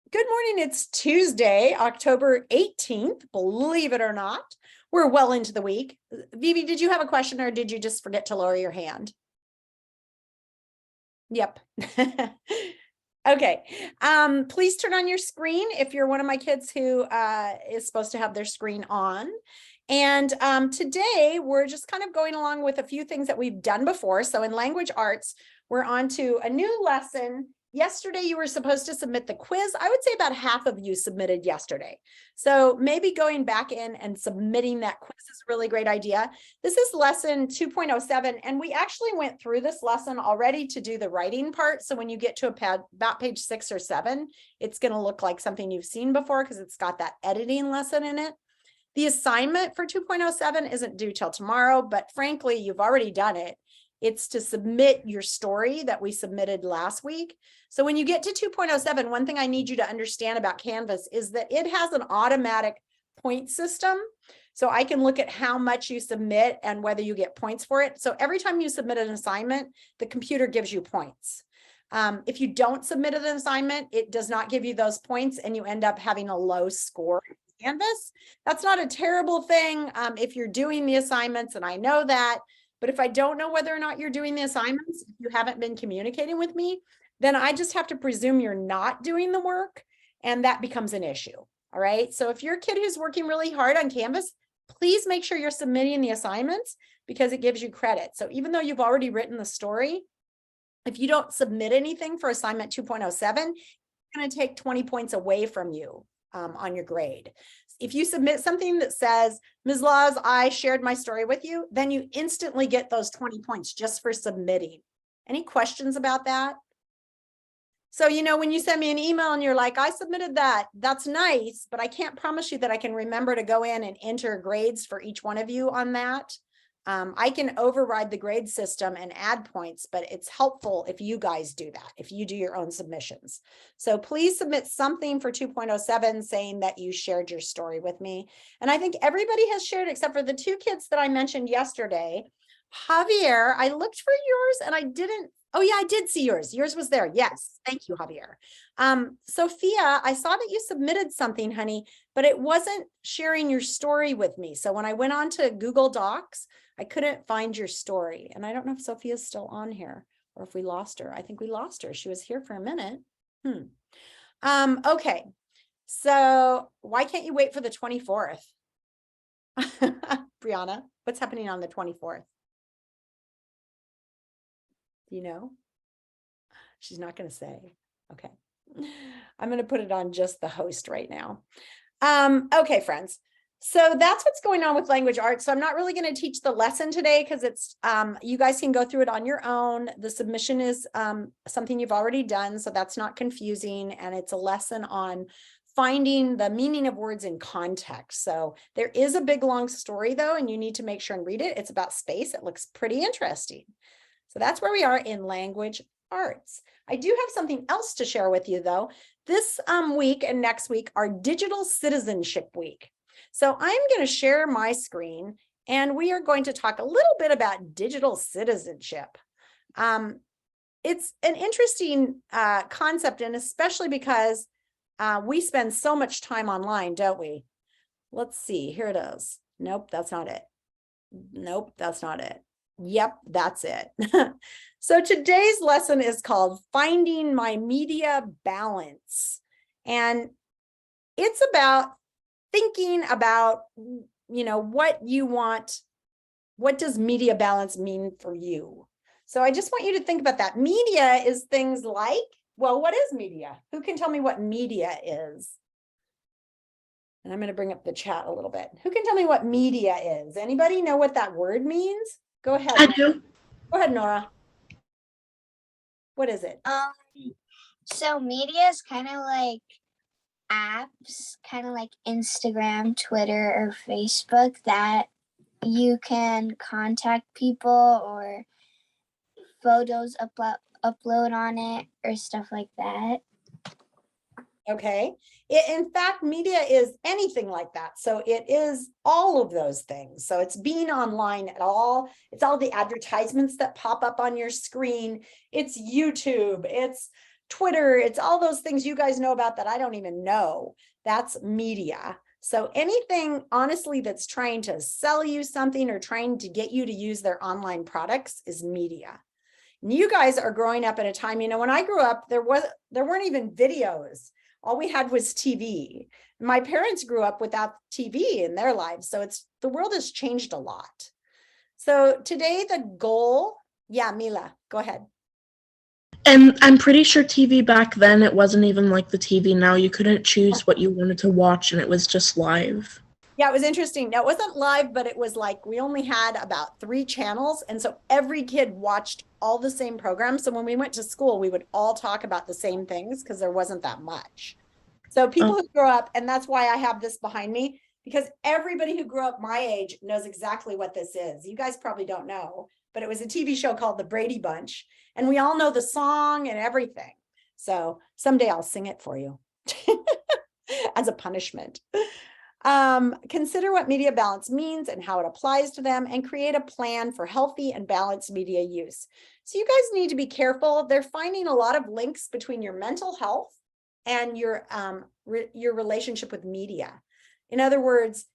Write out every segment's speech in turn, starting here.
Good morning. It's Tuesday, October 18th. Believe it or not, we're well into the week. Vivi, did you have a question or did you just forget to lower your hand? Yep. Okay. Please turn on your screen if you're one of my kids who is supposed to have their screen on. And today we're just kind of going along with a few things that we've done before. So in language arts, we're on to a new lesson. Yesterday, you were supposed to submit the quiz. I would say about half of you submitted yesterday. So maybe going back in and submitting that quiz is a really great idea. This is lesson 2.07, and we actually went through this lesson already to do the writing part. So when you get to about page 6 or 7, it's going to look like something you've seen before because it's got that editing lesson in it. The assignment for 2.07 isn't due till tomorrow, but frankly, you've already done it. It's to submit your story that we submitted last week. So when you get to 2.07, one thing I need you to understand about Canvas is that it has an automatic point system. So I can look at how much you submit and whether you get points for it. So every time you submit an assignment, the computer gives you points. If you don't submit an assignment, it does not give you those points and you end up having a low score in Canvas. That's not a terrible thing if you're doing the assignments, and I know that. But if I don't know whether or not you're doing the assignments, if you haven't been communicating with me, then I just have to presume you're not doing the work, and that becomes an issue. All right. So if you're a kid who's working really hard on Canvas, please make sure you're submitting the assignments because it gives you credit. So even though you've already written the story, if you don't submit anything for assignment 2.07, it's going to take 20 points away from you on your grade. If you submit something that says, Ms. Laws, I shared my story with you, then you instantly get those 20 points just for submitting. Any questions about that? So, when you send me an email and you're like, I submitted that, that's nice, but I can't promise you that I can remember to go in and enter grades for each one of you on that. I can override the grade system and add points, but it's helpful if you guys do that, if you do your own submissions. So please submit something for 2.07 saying that you shared your story with me. And I think everybody has shared except for the 2 kids that I mentioned yesterday. Javier, I looked for yours and I didn't. Oh yeah, I did see yours. Yours was there. Yes. Thank you, Javier. Sophia, I saw that you submitted something, honey, but it wasn't sharing your story with me. So when I went on to Google Docs, I couldn't find your story. And I don't know if Sophia's still on here or if we lost her. I think we lost her. She was here for a minute. Okay. So why can't you wait for the 24th? Brianna, what's happening on the 24th? Do you know? She's not going to say. Okay. I'm going to put it on just the host right now. Okay, friends. So that's what's going on with language arts. So I'm not really going to teach the lesson today because it's you guys can go through it on your own. The submission is something you've already done, so that's not confusing, and it's a lesson on finding the meaning of words in context. So there is a big long story though, and you need to make sure and read it. It's about space. It looks pretty interesting. So that's where we are in language arts. I do have something else to share with you though. This week and next week are Digital Citizenship Week. So I'm going to share my screen and we are going to talk a little bit about digital citizenship. It's an interesting concept, and especially because we spend so much time online, don't we? Let's see, here it is. Nope, that's not it. Nope, that's not it. Yep, that's it. So today's lesson is called Finding My Media Balance. And it's about thinking about, what you want. What does media balance mean for you? So I just want you to think about that. Media is things like, well, what is media? Who can tell me what media is? And I'm going to bring up the chat a little bit. Who can tell me what media is? Anybody know what that word means? Go ahead. I do. Go ahead, Nora. What is it? So media is kind of like apps, kind of like Instagram, Twitter, or Facebook that you can contact people or photos upload on it or stuff like that. Okay. In fact, media is anything like that. So it is all of those things. So it's being online at all. It's all the advertisements that pop up on your screen. It's YouTube. It's Twitter, it's all those things you guys know about that I don't even know. That's media. So anything, honestly, that's trying to sell you something or trying to get you to use their online products is media. And you guys are growing up at a time, you know, when I grew up, there weren't even videos. All we had was TV. My parents grew up without TV in their lives. So the world has changed a lot. So today the goal, yeah, Mila, go ahead. And I'm pretty sure TV back then, it wasn't even like the TV now. You couldn't choose what you wanted to watch, and it was just live. Yeah, it was interesting. Now, it wasn't live, but it was like we only had about 3 channels. And so every kid watched all the same programs. So when we went to school, we would all talk about the same things because there wasn't that much. So people who grew up, and that's why I have this behind me, because everybody who grew up my age knows exactly what this is. You guys probably don't know, but it was a TV show called The Brady Bunch. And we all know the song and everything. So someday I'll sing it for you as a punishment. Consider what media balance means and how it applies to them, and create a plan for healthy and balanced media use. So you guys need to be careful. They're finding a lot of links between your mental health and your relationship with media. In other words,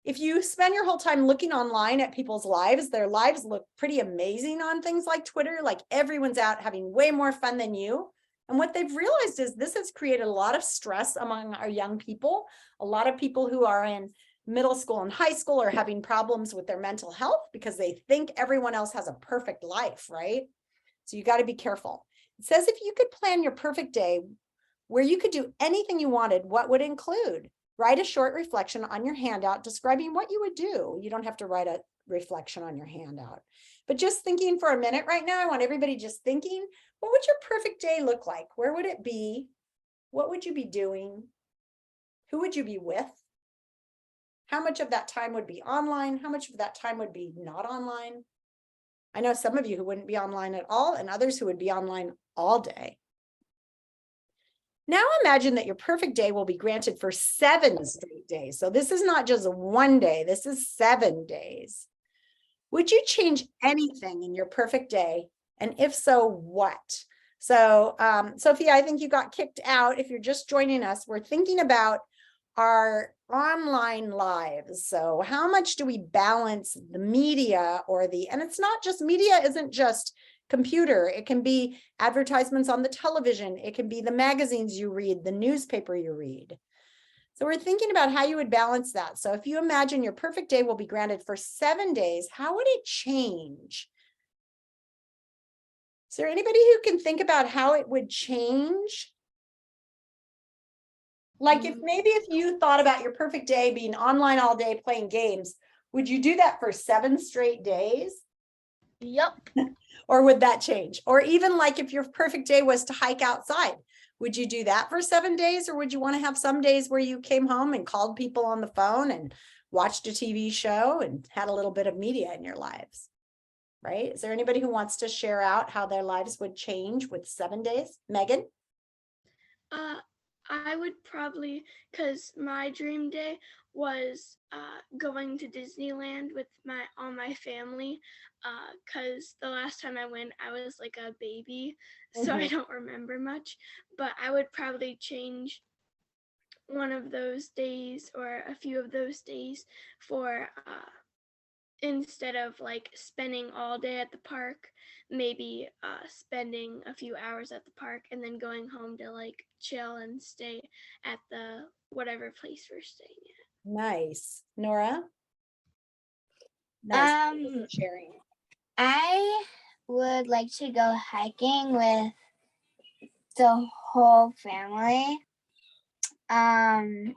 if you spend your whole time looking online at people's lives, their lives look pretty amazing on things like Twitter, like everyone's out having way more fun than you. And what they've realized is this has created a lot of stress among our young people. A lot of people who are in middle school and high school are having problems with their mental health because they think everyone else has a perfect life, right? So you got to be careful. It says if you could plan your perfect day where you could do anything you wanted, what would it include? Write a short reflection on your handout describing what you would do. You don't have to write a reflection on your handout, but just thinking for a minute right now, I want everybody just thinking, what would your perfect day look like? Where would it be? What would you be doing? Who would you be with? How much of that time would be online? How much of that time would be not online? I know some of you who wouldn't be online at all, and others who would be online all day. Now imagine that your perfect day will be granted for 7 straight days. So this is not just one day, this is 7 days. Would you change anything in your perfect day? And if so, what? So Sophia, I think you got kicked out. If you're just joining us, we're thinking about our online lives. So how much do we balance the media and it's not just media, isn't just computer. It can be advertisements on the television. It can be the magazines you read, the newspaper you read. So we're thinking about how you would balance that. So if you imagine your perfect day will be granted for 7 days, how would it change? Is there anybody who can think about how it would change? Like if you thought about your perfect day being online all day playing games, would you do that for 7 straight days? Yep. Or would that change? Or even like if your perfect day was to hike outside, would you do that for 7 days? Or would you want to have some days where you came home and called people on the phone and watched a TV show and had a little bit of media in your lives? Right? Is there anybody who wants to share out how their lives would change with 7 days? Megan? I would probably, because my dream day was going to Disneyland with all my family, because the last time I went, I was like a baby, so I don't remember much, but I would probably change one of those days or a few of those days for instead of like spending all day at the park, maybe spending a few hours at the park and then going home to like chill and stay at the whatever place we're staying at. Nice. Nora? Nice. Sharing. I would like to go hiking with the whole family. From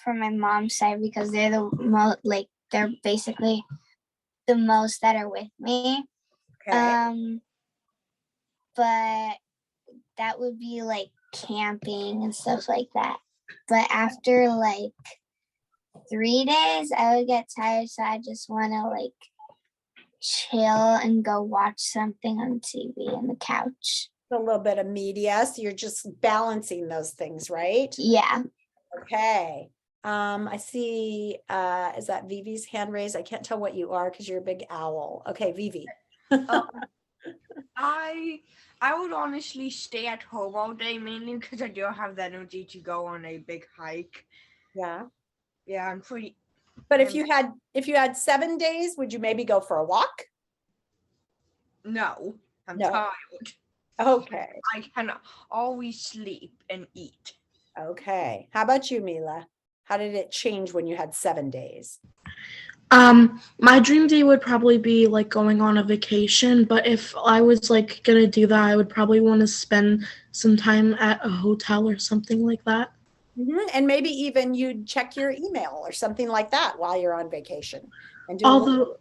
my mom's side, because they're the most, like, they're basically the most that are with me. Okay. But that would be like camping and stuff like that. But after like 3 days, I would get tired, so I just want to like chill and go watch something on TV on the couch. A little bit of media, so you're just balancing those things, right? Yeah. Okay. I see, is that Vivi's hand raised? I can't tell what you are because you're a big owl. Okay, Vivi. I would honestly stay at home all day, mainly because I don't have the energy to go on a big hike. Yeah. Yeah, I'm pretty. But if you had 7 days, would you maybe go for a walk? No, I'm No. tired. Okay. I can always sleep and eat. Okay. How about you, Mila? How did it change when you had 7 days? My dream day would probably be like going on a vacation, but if I was like gonna do that, I would probably want to spend some time at a hotel or something like that. And maybe even you'd check your email or something like that while you're on vacation and do Although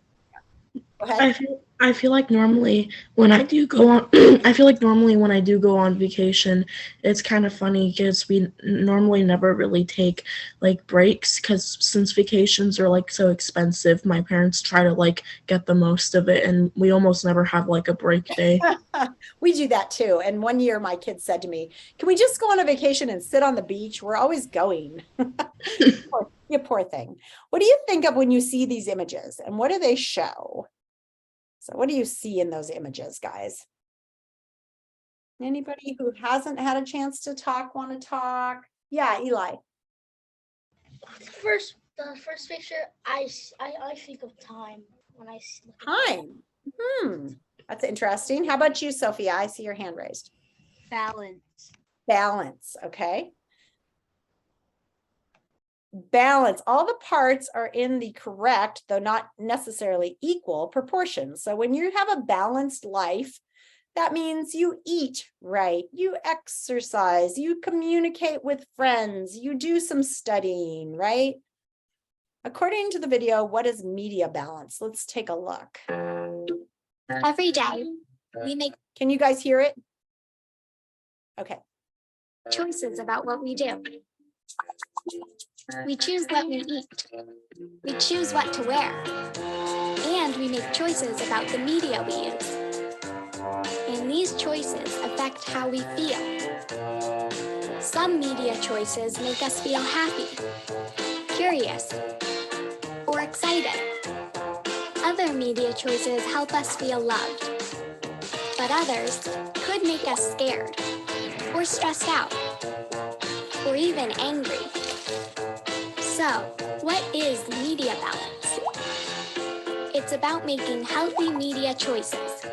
go ahead. I feel like normally when I do go on I feel like normally when I do go on vacation, it's kind of funny because we normally never really take like breaks because since vacations are like so expensive, my parents try to like get the most of it and we almost never have like a break day. We do that too. And one year my kids said to me, "Can we just go on a vacation and sit on the beach? We're always going." You poor thing. What do you think of when you see these images and what do they show? So what do you see in those images, guys? Anybody who hasn't had a chance to talk want to talk? Yeah, Eli. The first picture, I think of time when I look at Time. That's interesting. How about you, Sophia? I see your hand raised. balance. Balance. Okay. Balance. All the parts are in the correct, though not necessarily equal proportions. So when you have a balanced life, that means you eat right, you exercise, you communicate with friends, you do some studying, right? According to the video, what is media balance? Let's take a look. Every day, we make Can you guys hear it? Okay. choices about what we do. We choose what we eat. We choose what to wear. And we make choices about the media we use. And these choices affect how we feel. Some media choices make us feel happy, curious, or excited. Other media choices help us feel loved. But others could make us scared, or stressed out, or even angry. So, what is media balance? It's about making healthy media choices.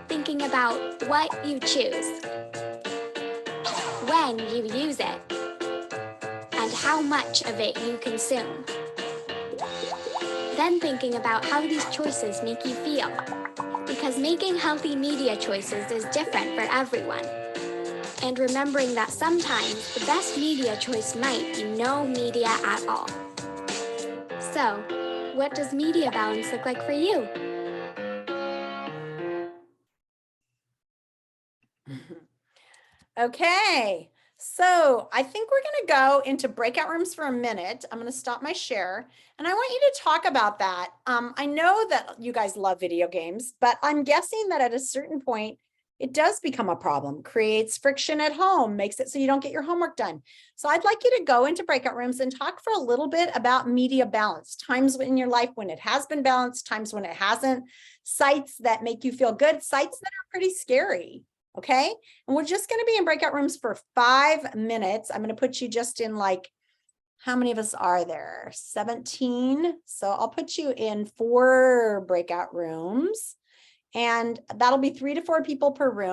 Thinking about what you choose, when you use it, and how much of it you consume. Then thinking about how these choices make you feel, because making healthy media choices is different for everyone. And remembering that sometimes the best media choice might be no media at all. So, what does media balance look like for you? Okay, so I think we're going to go into breakout rooms for a minute. I'm going to stop my share and I want you to talk about that. I know that you guys love video games, but I'm guessing that at a certain point, it does become a problem, creates friction at home, makes it so you don't get your homework done. So I'd like you to go into breakout rooms and talk for a little bit about media balance, times in your life when it has been balanced, times when it hasn't, sites that make you feel good, sites that are pretty scary. Okay, and we're just going to be in breakout rooms for 5 minutes. I'm going to put you just in like, how many of us are there? 17. So I'll put you in 4 breakout rooms and that'll be 3 to 4 people per room.